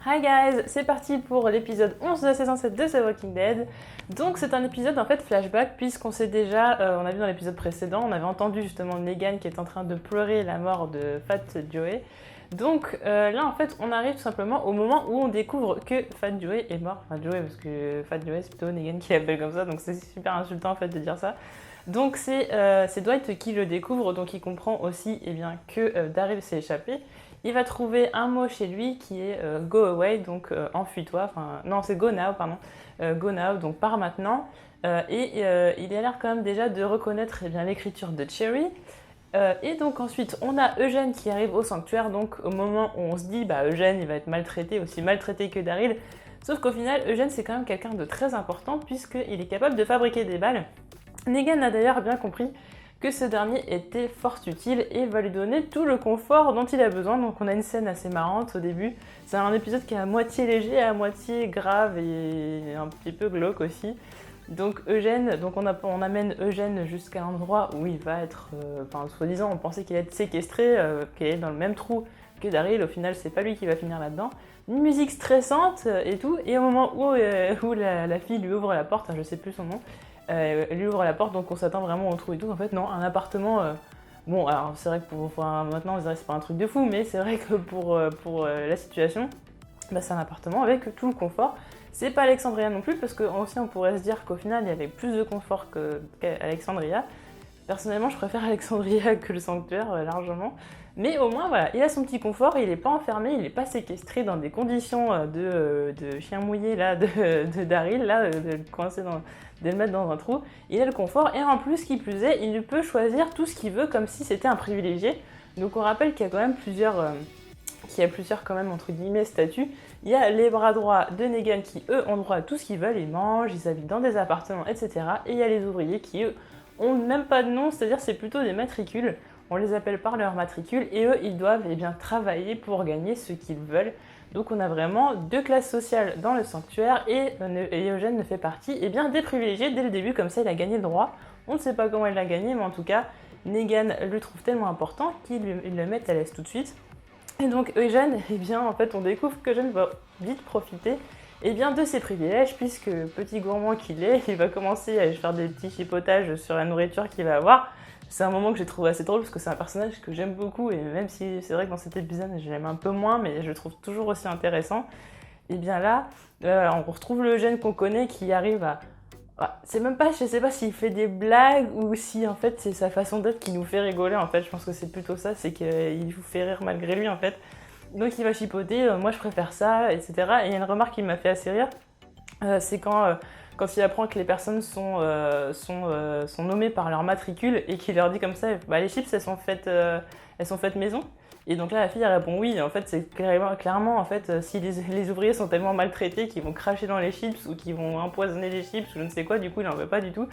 Hi guys, c'est parti pour l'épisode 11 de la saison 7 de The Walking Dead. Donc c'est un épisode en fait flashback puisqu'on sait déjà, on a vu dans l'épisode précédent, on avait entendu justement Negan qui est en train de pleurer la mort de Fat Joey. Donc là en fait on arrive tout simplement au moment où on découvre que Fat Joey est mort. Enfin Joey parce que Fat Joey c'est plutôt Negan qui l'appelle comme ça donc c'est super insultant en fait de dire ça. Donc c'est Dwight qui le découvre, donc il comprend aussi que Daryl s'est échappé. Il va trouver un mot chez lui qui est go away, donc enfuis-toi. Enfin, non, c'est go now, pardon. Go now, donc pars maintenant. Il a l'air quand même déjà de reconnaître l'écriture de Cherry. Et donc ensuite, on a Eugène qui arrive au sanctuaire. Donc au moment où on se dit, Eugène, il va être maltraité, aussi maltraité que Daryl. Sauf qu'au final, Eugène, c'est quand même quelqu'un de très important puisqu'il est capable de fabriquer des balles. Negan a d'ailleurs bien compris que ce dernier était fort utile et va lui donner tout le confort dont il a besoin. Donc on a une scène assez marrante au début. C'est un épisode qui est à moitié léger, à moitié grave et un petit peu glauque aussi. Donc Eugène, on amène Eugène jusqu'à l'endroit où il va être, soi-disant on pensait qu'il allait être séquestré, qu'il est dans le même trou que Daryl. Au final c'est pas lui qui va finir là-dedans. Une musique stressante et tout. Et au moment où la fille lui ouvre la porte, je sais plus son nom, elle lui ouvre la porte, donc on s'attend vraiment au trou et tout. En fait, non, un appartement. Bon, alors c'est vrai que maintenant, on dirait que c'est pas un truc de fou, mais c'est vrai que pour la situation, c'est un appartement avec tout le confort. C'est pas Alexandria non plus, parce que aussi on pourrait se dire qu'au final, il y avait plus de confort qu'Alexandria. Personnellement, je préfère Alexandria que le sanctuaire largement. Mais au moins, voilà, il a son petit confort, il n'est pas enfermé, il n'est pas séquestré dans des conditions de chien mouillé là, de Daryl, là, de le mettre dans un trou. Il a le confort et en plus, qui plus est, il peut choisir tout ce qu'il veut comme si c'était un privilégié. Donc on rappelle qu'il y a quand même plusieurs quand même entre guillemets statuts. Il y a les bras droits de Negan qui eux ont droit à tout ce qu'ils veulent, ils mangent, ils habitent dans des appartements, etc. Et il y a les ouvriers qui eux ont même pas de nom, c'est-à-dire c'est plutôt des matricules. On les appelle par leur matricule et eux ils doivent travailler pour gagner ce qu'ils veulent. Donc on a vraiment deux classes sociales dans le sanctuaire et Eugène ne fait partie des privilégiés dès le début, comme ça il a gagné le droit. On ne sait pas comment il l'a gagné, mais en tout cas Negan le trouve tellement important qu'il le met à l'aise tout de suite. Et donc Eugène, en fait on découvre qu'Eugène va vite profiter de ses privilèges, puisque petit gourmand qu'il est, il va commencer à faire des petits chipotages sur la nourriture qu'il va avoir. C'est un moment que j'ai trouvé assez drôle parce que c'est un personnage que j'aime beaucoup et même si c'est vrai que dans cet épisode je l'aime un peu moins, mais je le trouve toujours aussi intéressant. Et bien là, on retrouve le Eugène qu'on connaît qui arrive à... C'est même pas, je sais pas s'il fait des blagues ou si en fait c'est sa façon d'être qui nous fait rigoler en fait. Je pense que c'est plutôt ça, c'est qu'il vous fait rire malgré lui en fait. Donc il va chipoter, moi je préfère ça, etc. Et il y a une remarque qui m'a fait assez rire, c'est quand il apprend que les personnes sont nommées par leur matricule et qu'il leur dit comme ça, les chips elles sont faites maison. Et donc là la fille elle répond oui, et en fait c'est clairement en fait si les ouvriers sont tellement maltraités qu'ils vont cracher dans les chips ou qu'ils vont empoisonner les chips ou je ne sais quoi, du coup il n'en veut pas du tout.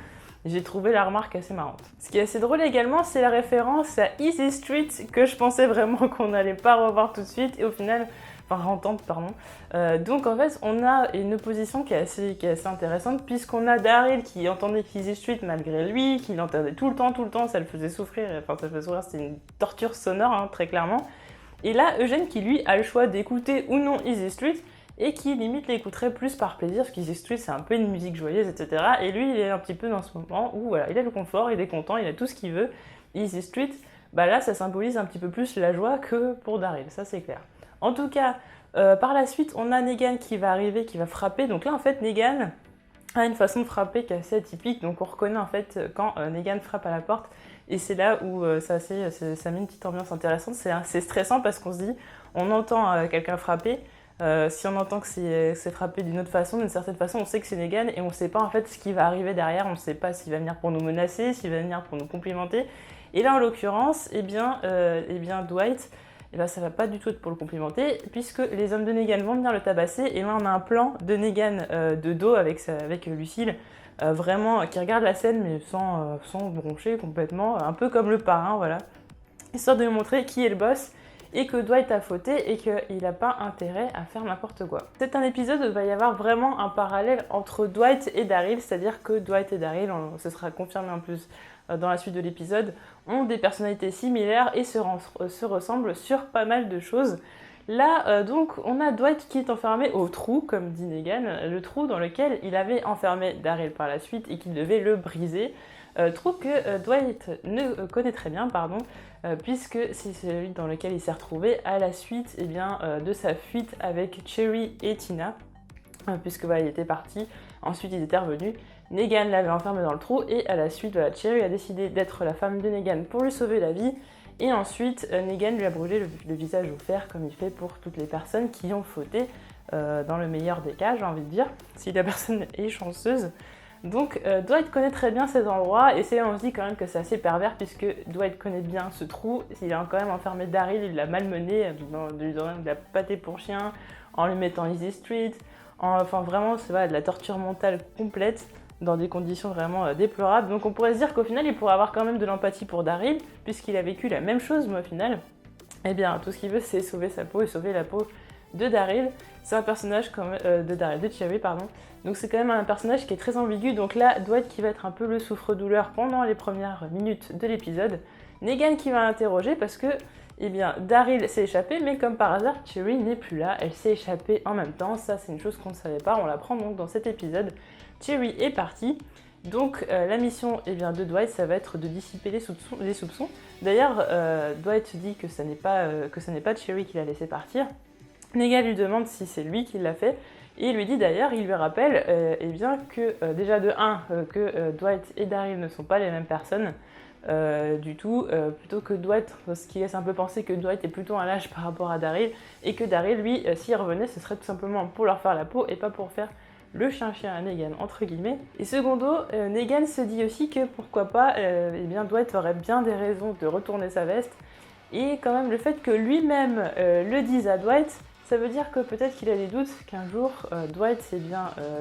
J'ai trouvé la remarque assez marrante. Ce qui est assez drôle également, c'est la référence à Easy Street que je pensais vraiment qu'on n'allait pas revoir tout de suite et au final, entendre, pardon. Donc en fait, on a une opposition qui est assez intéressante puisqu'on a Daryl qui entendait Easy Street malgré lui, qui l'entendait tout le temps, ça le faisait souffrir, c'était une torture sonore très clairement. Et là, Eugène qui lui a le choix d'écouter ou non Easy Street, et qui limite l'écouterait plus par plaisir, parce qu'Easy Street c'est un peu une musique joyeuse, etc. Et lui il est un petit peu dans ce moment où voilà, il a le confort, il est content, il a tout ce qu'il veut. Easy Street, là ça symbolise un petit peu plus la joie que pour Daryl, ça c'est clair. En tout cas, par la suite on a Negan qui va arriver, qui va frapper. Donc là en fait Negan a une façon de frapper qui est assez atypique, donc on reconnaît en fait quand Negan frappe à la porte. Et c'est là où ça met une petite ambiance intéressante, c'est assez stressant parce qu'on se dit, on entend quelqu'un frapper. Si on entend que c'est frappé d'une autre façon, d'une certaine façon, on sait que c'est Negan et on ne sait pas en fait ce qui va arriver derrière, on ne sait pas s'il va venir pour nous menacer, s'il va venir pour nous complimenter. Et là en l'occurrence, Dwight, ça va pas du tout être pour le complimenter, puisque les hommes de Negan vont venir le tabasser, et là on a un plan de Negan de dos avec Lucille, vraiment qui regarde la scène mais sans broncher complètement, un peu comme le parrain, voilà, histoire de lui montrer qui est le boss et que Dwight a fauté et qu'il n'a pas intérêt à faire n'importe quoi. C'est un épisode où il va y avoir vraiment un parallèle entre Dwight et Daryl, c'est-à-dire que Dwight et Daryl, ce sera confirmé en plus dans la suite de l'épisode, ont des personnalités similaires et se ressemblent sur pas mal de choses. Là, donc, on a Dwight qui est enfermé au trou, comme dit Negan, le trou dans lequel il avait enfermé Daryl par la suite et qu'il devait le briser. Trou que Dwight ne connaît très bien, puisque c'est celui dans lequel il s'est retrouvé à la suite de sa fuite avec Cherry et Tina, puisque voilà, il était parti, ensuite ils étaient revenus. Negan l'avait enfermé dans le trou et à la suite, voilà, Cherry a décidé d'être la femme de Negan pour lui sauver la vie. Et ensuite, Negan lui a brûlé le visage au fer, comme il fait pour toutes les personnes qui ont fauté, dans le meilleur des cas, j'ai envie de dire, si la personne est chanceuse. Donc Dwight connaît très bien ces endroits, et c'est là on se dit quand même que c'est assez pervers, puisque Dwight connaît bien ce trou, il a quand même enfermé Daryl, il l'a malmené, de lui donner de la pâtée pour chien, en lui mettant Easy Street, enfin vraiment c'est de la torture mentale complète, dans des conditions vraiment déplorables. Donc on pourrait se dire qu'au final, il pourrait avoir quand même de l'empathie pour Daryl, puisqu'il a vécu la même chose, mais au final, eh bien, tout ce qu'il veut, c'est sauver sa peau et sauver la peau de Daryl. C'est un personnage de Cherry, pardon. Donc c'est quand même un personnage qui est très ambigu. Donc là, Dwight qui va être un peu le souffre-douleur pendant les premières minutes de l'épisode. Negan qui va l'interroger parce que, eh bien, Daryl s'est échappé, mais comme par hasard, Cherry n'est plus là. Elle s'est échappée en même temps. Ça, c'est une chose qu'on ne savait pas. On l'apprend donc dans cet épisode. Cherry est partie, donc la mission de Dwight, ça va être de dissiper les soupçons. D'ailleurs, Dwight dit que ce n'est pas Cherry qui l'a laissé partir. Negan lui demande si c'est lui qui l'a fait, et il lui dit d'ailleurs, il lui rappelle que déjà de 1, que Dwight et Daryl ne sont pas les mêmes personnes du tout, plutôt que Dwight, ce qui laisse un peu penser que Dwight est plutôt un lâche par rapport à Daryl, et que Daryl, lui, s'il revenait, ce serait tout simplement pour leur faire la peau et pas pour faire le chien-chien à Negan, entre guillemets. Et secondo, Negan se dit aussi que pourquoi pas, Dwight aurait bien des raisons de retourner sa veste. Et quand même, le fait que lui-même le dise à Dwight, ça veut dire que peut-être qu'il a des doutes qu'un jour, Dwight,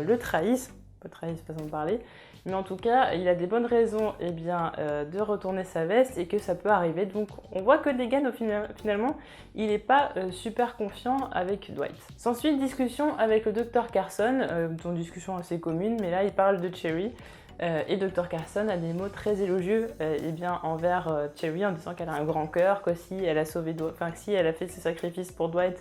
le trahisse, pas trahisse, façon de parler, mais en tout cas, il a des bonnes raisons de retourner sa veste et que ça peut arriver. Donc on voit que Negan, finalement, il n'est pas super confiant avec Dwight. S'ensuit une discussion avec le Dr Carson, une discussion assez commune, mais là il parle de Cherry. Et Dr Carson a des mots très élogieux envers Cherry, en disant qu'elle a un grand cœur, que si elle a si elle a fait ses sacrifices pour Dwight,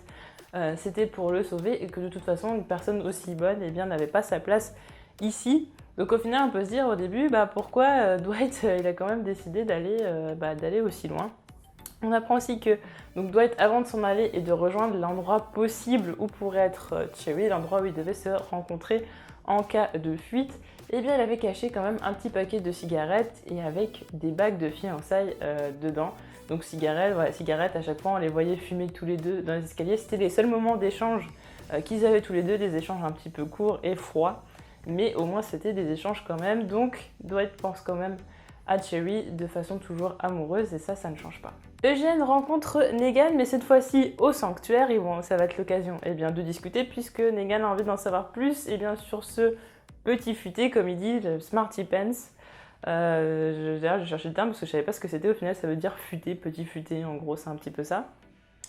c'était pour le sauver, et que de toute façon une personne aussi bonne n'avait pas sa place ici. Donc au final, on peut se dire au début, pourquoi Dwight il a quand même décidé d'aller aussi loin. On apprend aussi que donc Dwight, avant de s'en aller et de rejoindre l'endroit possible où pourrait être Cherry, l'endroit où ils devaient se rencontrer en cas de fuite, il avait caché quand même un petit paquet de cigarettes et avec des bagues de fiançailles dedans. Donc cigarettes, à chaque fois on les voyait fumer tous les deux dans les escaliers. C'était les seuls moments d'échange qu'ils avaient tous les deux, des échanges un petit peu courts et froids. Mais au moins c'était des échanges quand même, donc Dwight pense quand même à Cherry de façon toujours amoureuse, et ça ne change pas. Eugène rencontre Negan, mais cette fois-ci au sanctuaire, et bon, ça va être l'occasion de discuter, puisque Negan a envie d'en savoir plus sur ce petit futé, comme il dit, le Smarty Pants. D'ailleurs j'ai cherché le terme parce que je savais pas ce que c'était, au final ça veut dire futé, petit futé, en gros c'est un petit peu ça.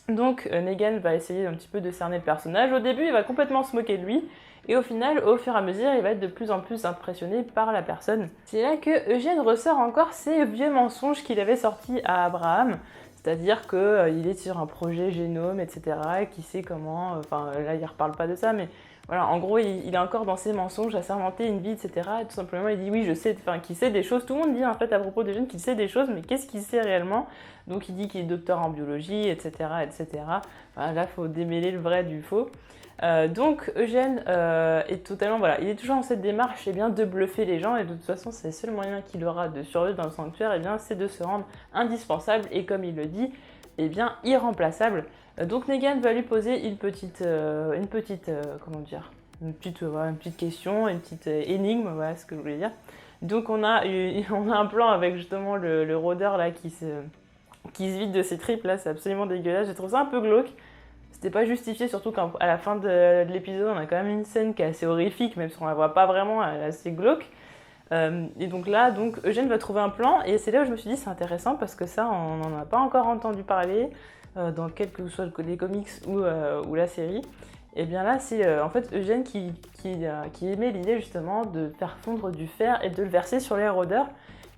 Donc Negan va essayer un petit peu de cerner le personnage. Au début, il va complètement se moquer de lui. Et au final, au fur et à mesure, il va être de plus en plus impressionné par la personne. C'est là que Eugène ressort encore ses vieux mensonges qu'il avait sortis à Abraham. C'est-à-dire qu'il est sur un projet génome, etc. Qui sait comment... Enfin, là, il ne reparle pas de ça, mais... Voilà, en gros, il est encore dans ses mensonges à s'inventer une vie, etc. Et tout simplement, il dit oui, je sais, qu'il sait des choses. Tout le monde dit en fait à propos d'Eugène qu'il sait des choses, mais qu'est-ce qu'il sait réellement? Donc il dit qu'il est docteur en biologie, etc. etc. Voilà, là, il faut démêler le vrai du faux. Donc Eugène est totalement, il est toujours dans cette démarche de bluffer les gens, et de toute façon c'est le seul moyen qu'il aura de survivre dans le sanctuaire, c'est de se rendre indispensable et, comme il le dit, irremplaçable. Donc Negan va lui poser une petite question, une petite énigme, voilà ce que je voulais dire. Donc on a un plan avec justement le rôdeur là qui se vide de ses tripes là, c'est absolument dégueulasse, j'ai trouvé ça un peu glauque. C'était pas justifié, surtout qu'à la fin de l'épisode, on a quand même une scène qui est assez horrifique, même si on la voit pas vraiment, elle est assez glauque. Et donc là, Eugène va trouver un plan, et c'est là où je me suis dit c'est intéressant, parce que ça, on n'en a pas encore entendu parler dans quel que soit les comics ou la série. Et bien là, c'est en fait Eugène qui émet l'idée justement de faire fondre du fer et de le verser sur les rôdeurs.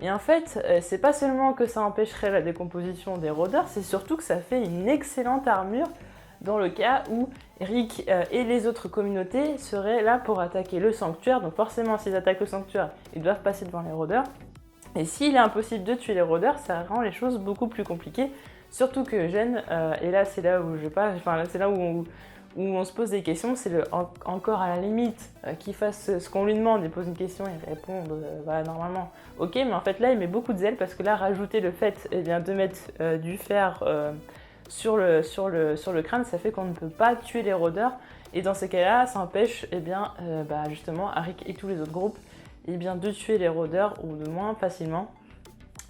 Et en fait, c'est pas seulement que ça empêcherait la décomposition des rôdeurs, c'est surtout que ça fait une excellente armure dans le cas où Rick et les autres communautés seraient là pour attaquer le sanctuaire. Donc forcément, s'ils attaquent le sanctuaire, ils doivent passer devant les rôdeurs. Et s'il est impossible de tuer les rôdeurs, ça rend les choses beaucoup plus compliquées. Surtout que Eugène, et là c'est là où je passe, enfin là c'est là où on se pose des questions, c'est encore à la limite qu'il fasse ce qu'on lui demande, il pose une question et répond bah, normalement ok, mais en fait là il met beaucoup de zèle parce que là rajouter le fait de mettre du fer sur le crâne, ça fait qu'on ne peut pas tuer les rôdeurs et dans ces cas-là ça empêche justement Rick et tous les autres groupes de tuer les rôdeurs ou de moins facilement.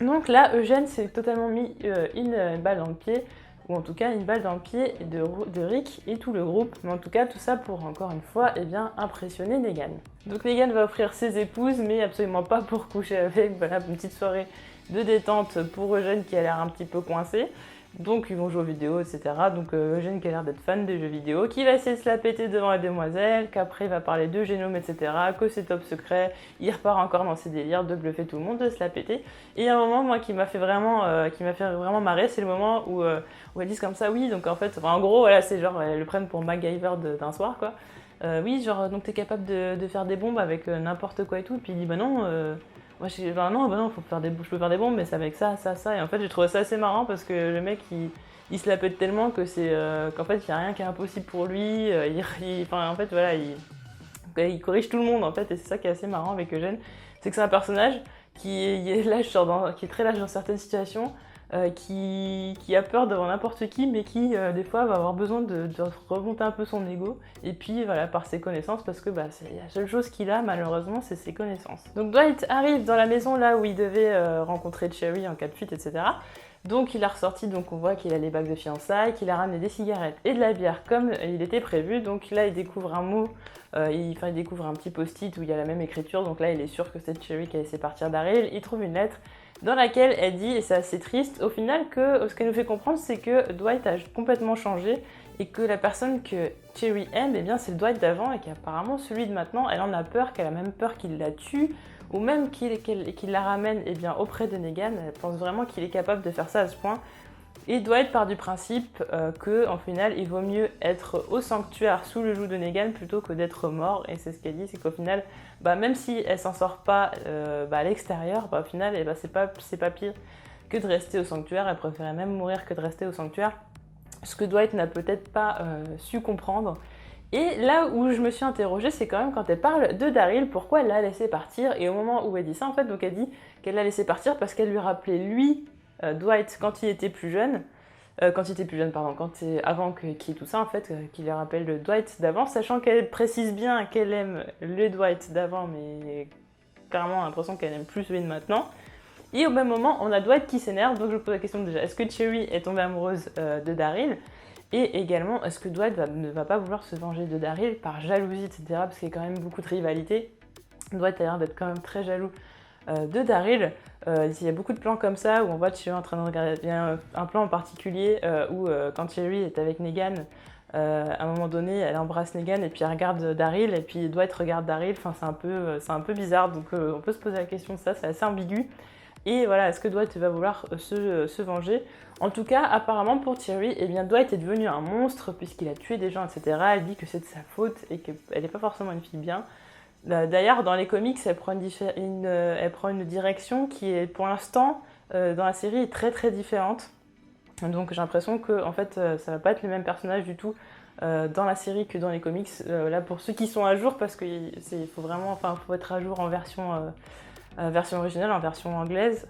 Donc là Eugène s'est totalement mis une balle dans le pied, ou en tout cas une balle dans le pied de Rick et tout le groupe, mais en tout cas tout ça pour encore une fois impressionner Negan. Donc Negan va offrir ses épouses, mais absolument pas pour coucher avec, voilà, une petite soirée de détente pour Eugène qui a l'air un petit peu coincé. Donc ils vont jouer aux vidéos, etc. Donc Eugène qui a l'air d'être fan des jeux vidéo, qui va essayer de se la péter devant la demoiselle, qu'après il va parler de génome, etc. Que c'est top secret, il repart encore dans ses délires de bluffer tout le monde, de se la péter. Et il y a un moment moi qui m'a fait vraiment marrer, c'est le moment où elles disent comme ça, oui, donc en fait, en gros, voilà, c'est genre, elles le prennent pour MacGyver d'un soir, quoi. Oui, genre, donc t'es capable de faire des bombes avec n'importe quoi et tout, et puis il dit, bah non, moi, je peux faire des bombes, mais c'est avec ça. Et en fait, j'ai trouvé ça assez marrant parce que le mec, il se la pète tellement que qu'en fait, il n'y a rien qui est impossible pour lui. En fait, voilà, il corrige tout le monde, en fait, et c'est ça qui est assez marrant avec Eugène. C'est que c'est un personnage qui est qui est très lâche dans certaines situations, qui a peur devant n'importe qui, mais qui, des fois, va avoir besoin de remonter un peu son ego, et puis, voilà, par ses connaissances, parce que c'est la seule chose qu'il a, malheureusement, c'est ses connaissances. Donc Dwight arrive dans la maison, là où il devait rencontrer Cherry en cas de fuite, etc. Donc il a ressorti, donc on voit qu'il a les bagues de fiançailles, qu'il a ramené des cigarettes et de la bière comme il était prévu. Donc là il découvre un mot, il découvre un petit post-it où il y a la même écriture. Donc là il est sûr que c'est Cherry qui a laissé partir Daryl. Il trouve une lettre dans laquelle elle dit, et c'est assez triste, au final que ce qu'elle nous fait comprendre c'est que Dwight a complètement changé et que la personne que Cherry aime, c'est le Dwight d'avant et qu'apparemment celui de maintenant, elle en a peur, qu'elle a même peur qu'il la tue, ou même qu'il la ramène auprès de Negan. Elle pense vraiment qu'il est capable de faire ça à ce point. Et Dwight part du principe qu'en final, il vaut mieux être au sanctuaire sous le joug de Negan plutôt que d'être mort. Et c'est ce qu'elle dit, c'est qu'au final, même si elle s'en sort pas à l'extérieur, au final, c'est pas pire que de rester au sanctuaire. Elle préférait même mourir que de rester au sanctuaire. Ce que Dwight n'a peut-être pas su comprendre. Et là où je me suis interrogée, c'est quand même quand elle parle de Daryl, pourquoi elle l'a laissé partir. Et au moment où elle dit ça, en fait, donc elle dit qu'elle l'a laissé partir parce qu'elle lui rappelait lui, Dwight, quand il était plus jeune, avant qu'il y ait tout ça, en fait, qu'il lui rappelle le Dwight d'avant, sachant qu'elle précise bien qu'elle aime le Dwight d'avant, mais clairement l'impression qu'elle aime plus celui de maintenant. Et au même moment, on a Dwight qui s'énerve, donc je pose la question déjà, est-ce que Cherry est tombée amoureuse de Daryl ? Et également, est-ce que Dwight ne va pas vouloir se venger de Daryl par jalousie, etc. Parce qu'il y a quand même beaucoup de rivalité. Dwight a l'air d'être quand même très jaloux de Daryl. Il y a beaucoup de plans comme ça où on voit Cherry en train de regarder. Il y a un plan en particulier où quand Cherry est avec Negan, à un moment donné, elle embrasse Negan et puis elle regarde Daryl et puis Dwight regarde Daryl. Enfin, c'est un peu bizarre, donc on peut se poser la question de ça, c'est assez ambigu. Et voilà, est-ce que Dwight va vouloir se venger ? En tout cas, apparemment pour Cherry, Dwight est devenu un monstre puisqu'il a tué des gens, etc. Elle dit que c'est de sa faute et qu'elle n'est pas forcément une fille bien. D'ailleurs, dans les comics, elle prend une direction qui est, pour l'instant, dans la série, est très très différente. Donc j'ai l'impression que en fait, ça va pas être le même personnage du tout dans la série que dans les comics. Là, pour ceux qui sont à jour, parce qu'il faut être à jour en version originale, en version anglaise.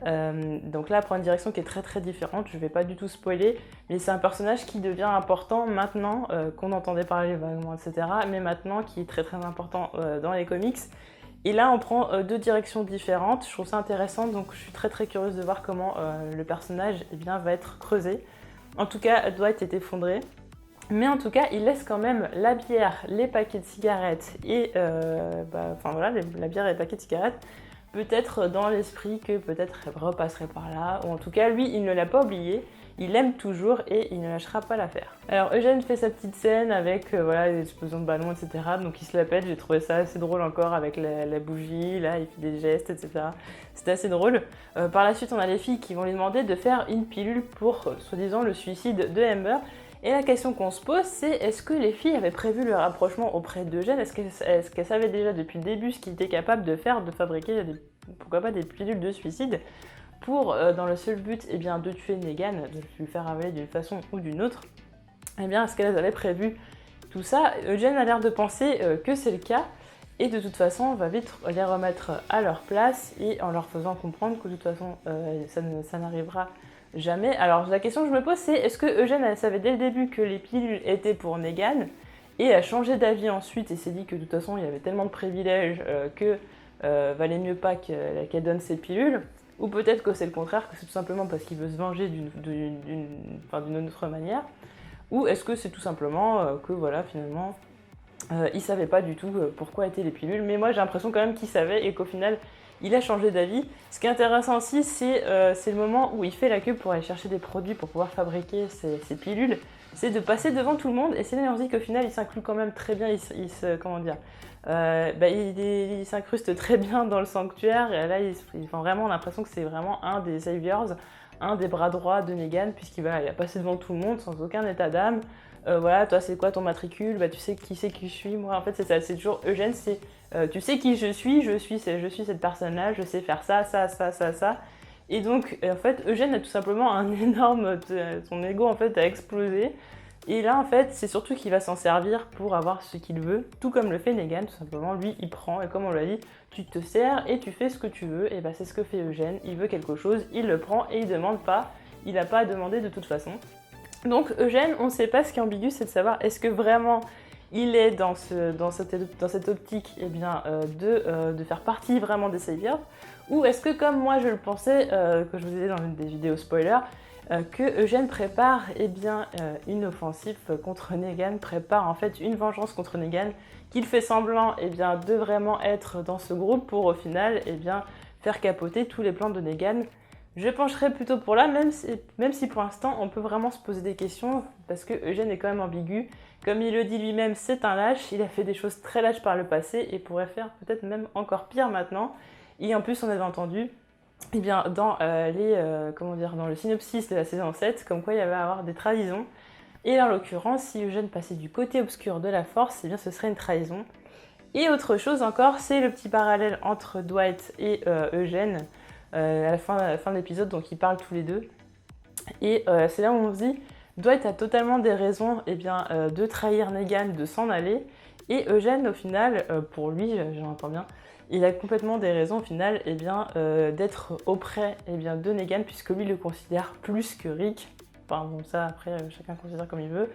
Donc là, elle prend une direction qui est très très différente, je vais pas du tout spoiler, mais c'est un personnage qui devient important maintenant, qu'on entendait parler vaguement, etc., mais maintenant qui est très très important dans les comics. Et là, on prend deux directions différentes, je trouve ça intéressant, donc je suis très très curieuse de voir comment le personnage va être creusé. En tout cas, Dwight est effondré, mais en tout cas, il laisse quand même la bière, les paquets de cigarettes et la bière et les paquets de cigarettes. Peut-être dans l'esprit que peut-être elle repasserait par là, ou en tout cas lui il ne l'a pas oublié, il l'aime toujours et il ne lâchera pas l'affaire. Alors Eugène fait sa petite scène avec les explosions de ballons, etc. Donc il se la pète, j'ai trouvé ça assez drôle encore avec la bougie, là il fait des gestes, etc. C'était assez drôle. Par la suite on a les filles qui vont lui demander de faire une pilule pour soi-disant le suicide de Amber. Et la question qu'on se pose, c'est est-ce que les filles avaient prévu le rapprochement auprès d'Eugène? Est-ce qu'elles savaient déjà depuis le début ce qu'il était capable de faire, de fabriquer, pourquoi pas des pilules de suicide pour, dans le seul but de tuer Negan, de lui faire avaler d'une façon ou d'une autre? Est-ce qu'elles avaient prévu tout ça? Eugène a l'air de penser que c'est le cas, et de toute façon, on va vite les remettre à leur place, et en leur faisant comprendre que de toute façon, ça n'arrivera jamais. Alors la question que je me pose, c'est est-ce que Eugène elle savait dès le début que les pilules étaient pour Negan, et a changé d'avis ensuite, et s'est dit que de toute façon, il y avait tellement de privilèges que valait mieux pas qu'elle donne ses pilules? Ou peut-être que c'est le contraire, que c'est tout simplement parce qu'il veut se venger d'une autre manière? Ou est-ce que c'est tout simplement que voilà, finalement, il savait pas du tout pourquoi étaient les pilules? Mais moi j'ai l'impression quand même qu'il savait et qu'au final, il a changé d'avis. Ce qui est intéressant aussi, c'est le moment où il fait la queue pour aller chercher des produits pour pouvoir fabriquer ces pilules. C'est de passer devant tout le monde, et c'est là on se dit qu'au final, il s'inclut quand même très bien, il s'incruste très bien dans le sanctuaire, et là, il a vraiment l'impression que c'est vraiment un des saviors, un des bras droits de Negan, puisqu'il a passé devant tout le monde sans aucun état d'âme. Voilà, toi c'est quoi ton matricule? Tu sais qui je suis? Moi en fait c'est ça, c'est toujours Eugène, c'est tu sais qui je suis cette personne-là, je sais faire ça. Et donc en fait Eugène a tout simplement un énorme, son ego en fait a explosé. Et là en fait c'est surtout qu'il va s'en servir pour avoir ce qu'il veut, tout comme le fait Negan, tout simplement. Lui il prend, et comme on l'a dit, tu te sers et tu fais ce que tu veux, et c'est ce que fait Eugène. Il veut quelque chose, il le prend et il demande pas, il n'a pas à demander de toute façon. Donc Eugène, on ne sait pas, ce qui est ambigu, c'est de savoir est-ce que vraiment il est dans cette optique de faire partie vraiment des Saviors, ou est-ce que comme moi je le pensais, que je vous ai dit dans une des vidéos spoilers, que Eugène prépare une offensive contre Negan, prépare en fait une vengeance contre Negan, qu'il fait semblant de vraiment être dans ce groupe pour au final faire capoter tous les plans de Negan. Je pencherais plutôt pour là, même si pour l'instant on peut vraiment se poser des questions, parce que Eugène est quand même ambigu. Comme il le dit lui-même, c'est un lâche, il a fait des choses très lâches par le passé et pourrait faire peut-être même encore pire maintenant. Et en plus on avait entendu dans le synopsis de la saison 7, comme quoi il y avait à avoir des trahisons. Et en l'occurrence, si Eugène passait du côté obscur de la force, ce serait une trahison. Et autre chose encore, c'est le petit parallèle entre Dwight et Eugène, à la fin de l'épisode, donc ils parlent tous les deux. Et c'est là où on se dit, Dwight a totalement des raisons de trahir Negan, de s'en aller. Et Eugène, au final, pour lui, j'entends bien, il a complètement des raisons au final d'être auprès de Negan, puisque lui le considère plus que Rick. Enfin bon, ça après, chacun considère comme il veut.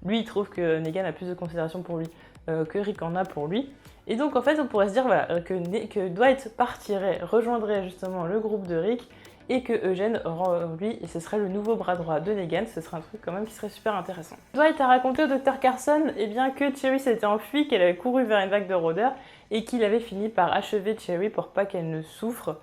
Lui, il trouve que Negan a plus de considération pour lui que Rick en a pour lui. Et donc en fait, on pourrait se dire que Dwight rejoindrait justement le groupe de Rick, et que Eugène, lui, ce serait le nouveau bras droit de Negan. Ce serait un truc quand même qui serait super intéressant. Dwight a raconté au Dr Carson que Cherry s'était enfuie, qu'elle avait couru vers une vague de rôdeurs, et qu'il avait fini par achever Cherry pour pas qu'elle ne souffre.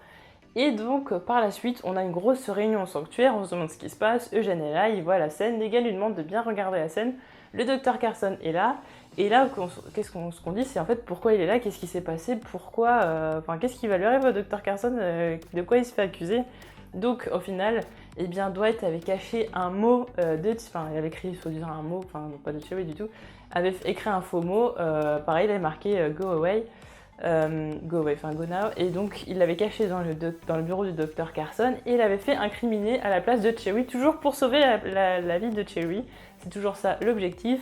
Et donc par la suite, on a une grosse réunion au sanctuaire, on se demande ce qui se passe, Eugène est là, il voit la scène, Negan lui demande de bien regarder la scène, le Dr Carson est là, et là, ce qu'on dit, c'est en fait pourquoi il est là, qu'est-ce qui s'est passé, qu'est-ce qui va lui arriver au Dr Carson, de quoi il se fait accuser. Donc au final, Dwight avait caché un mot il avait écrit soi-disant un mot, pas de Cherry du tout, avait écrit un faux mot, pareil, il avait marqué go away, go now, et donc il l'avait caché dans le bureau du Dr Carson, et il avait fait incriminer à la place de Cherry, toujours pour sauver la vie de Cherry. C'est toujours ça l'objectif.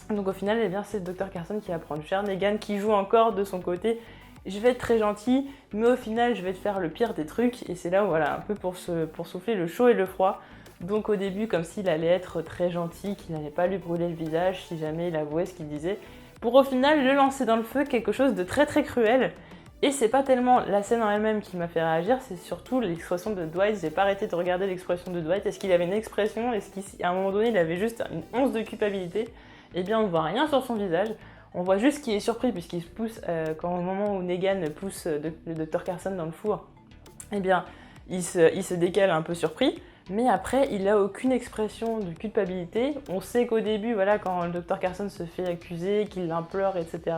Donc au final, c'est le Dr Carson qui va prendre cher. Negan qui joue encore de son côté, je vais être très gentil, mais au final je vais te faire le pire des trucs, et c'est là où voilà, un peu pour souffler le chaud et le froid. Donc au début, comme s'il allait être très gentil, qu'il n'allait pas lui brûler le visage si jamais il avouait ce qu'il disait, pour au final le lancer dans le feu, quelque chose de très très cruel. Et c'est pas tellement la scène en elle-même qui m'a fait réagir, c'est surtout l'expression de Dwight. J'ai pas arrêté de regarder l'expression de Dwight. Est-ce qu'il avait une expression? Est-ce qu'à un moment donné il avait juste une once de culpabilité? On voit rien sur son visage. On voit juste qu'il est surpris puisqu'il se pousse, au moment où Negan pousse le Dr Carson dans le four, il se décale un peu surpris. Mais après, il n'a aucune expression de culpabilité. On sait qu'au début, quand le Dr Carson se fait accuser, qu'il l'implore, etc.,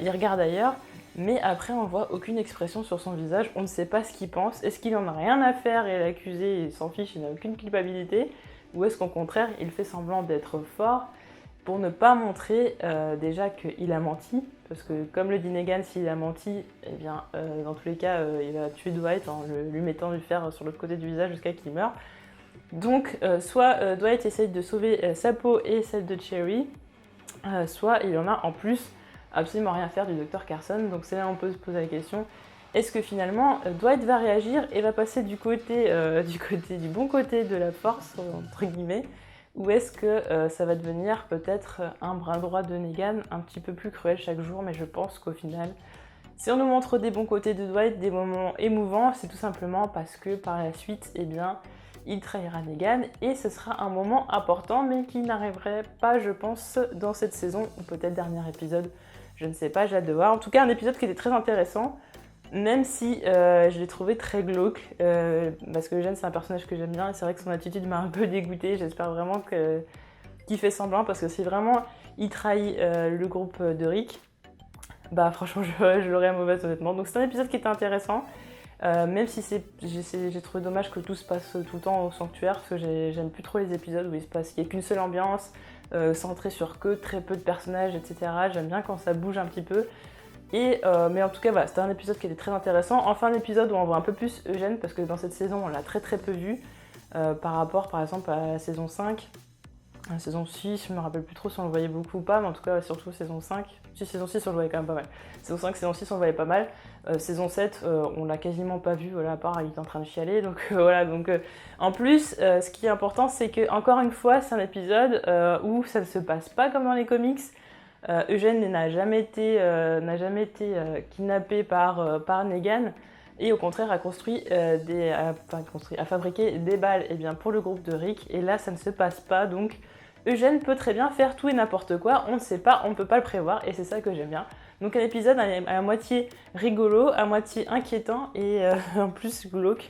il regarde ailleurs. Mais après, on voit aucune expression sur son visage. On ne sait pas ce qu'il pense. Est-ce qu'il en a rien à faire et l'accusé, il s'en fiche, il n'a aucune culpabilité? ou est-ce qu'au contraire il fait semblant d'être fort pour ne pas montrer déjà qu'il a menti, parce que comme le dit Negan, s'il a menti, eh bien dans tous les cas il va tuer Dwight en lui mettant du fer sur l'autre côté du visage jusqu'à qu'il meure. Donc soit Dwight essaye de sauver sa peau et celle de Cherry, soit il en a en plus absolument rien à faire du Dr Carson. Donc c'est là où on peut se poser la question, est-ce que finalement Dwight va réagir et va passer du bon côté de la force, entre guillemets, ou est-ce que ça va devenir peut-être un bras droit de Negan un petit peu plus cruel chaque jour. Mais je pense qu'au final, si on nous montre des bons côtés de Dwight, des moments émouvants, c'est tout simplement parce que par la suite, eh bien, il trahira Negan et ce sera un moment important, mais qui n'arriverait pas, je pense, dans cette saison, ou peut-être dernier épisode, je ne sais pas, j'ai hâte de voir. En tout cas, un épisode qui était très intéressant, même si je l'ai trouvé très glauque, parce que Eugène, c'est un personnage que j'aime bien, et c'est vrai que son attitude m'a un peu dégoûtée. J'espère vraiment qu'il fait semblant, parce que si vraiment il trahit le groupe de Rick, bah franchement, je l'aurais à mauvaise, honnêtement. Donc c'est un épisode qui était intéressant. Même si j'ai trouvé dommage que tout se passe tout le temps au sanctuaire, parce que j'aime plus trop les épisodes où il n'y a qu'une seule ambiance, centrée sur que très peu de personnages, etc. J'aime bien quand ça bouge un petit peu. Mais en tout cas, voilà, c'était un épisode qui était très intéressant. Enfin, un épisode où on voit un peu plus Eugène, parce que dans cette saison, on l'a très très peu vu, par rapport par exemple à la saison 5. La saison 6, je me rappelle plus trop si on le voyait beaucoup ou pas, mais en tout cas, surtout saison 5. Si, saison 6, on le voyait quand même pas mal. Saison 5, saison 6, on le voyait pas mal. Saison 7, on l'a quasiment pas vu, voilà, à part il est en train de chialer. Donc voilà, en plus, ce qui est important, c'est que, encore une fois, c'est un épisode où ça ne se passe pas comme dans les comics. Eugène n'a jamais été kidnappé par Negan, et au contraire a fabriqué des balles pour le groupe de Rick, et là ça ne se passe pas. Donc Eugène peut très bien faire tout et n'importe quoi, on ne sait pas, on ne peut pas le prévoir, et c'est ça que j'aime bien. Donc un épisode à moitié rigolo, à moitié inquiétant et en plus glauque.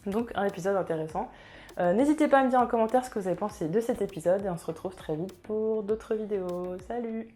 Donc un épisode intéressant. N'hésitez pas à me dire en commentaire ce que vous avez pensé de cet épisode, et on se retrouve très vite pour d'autres vidéos. Salut!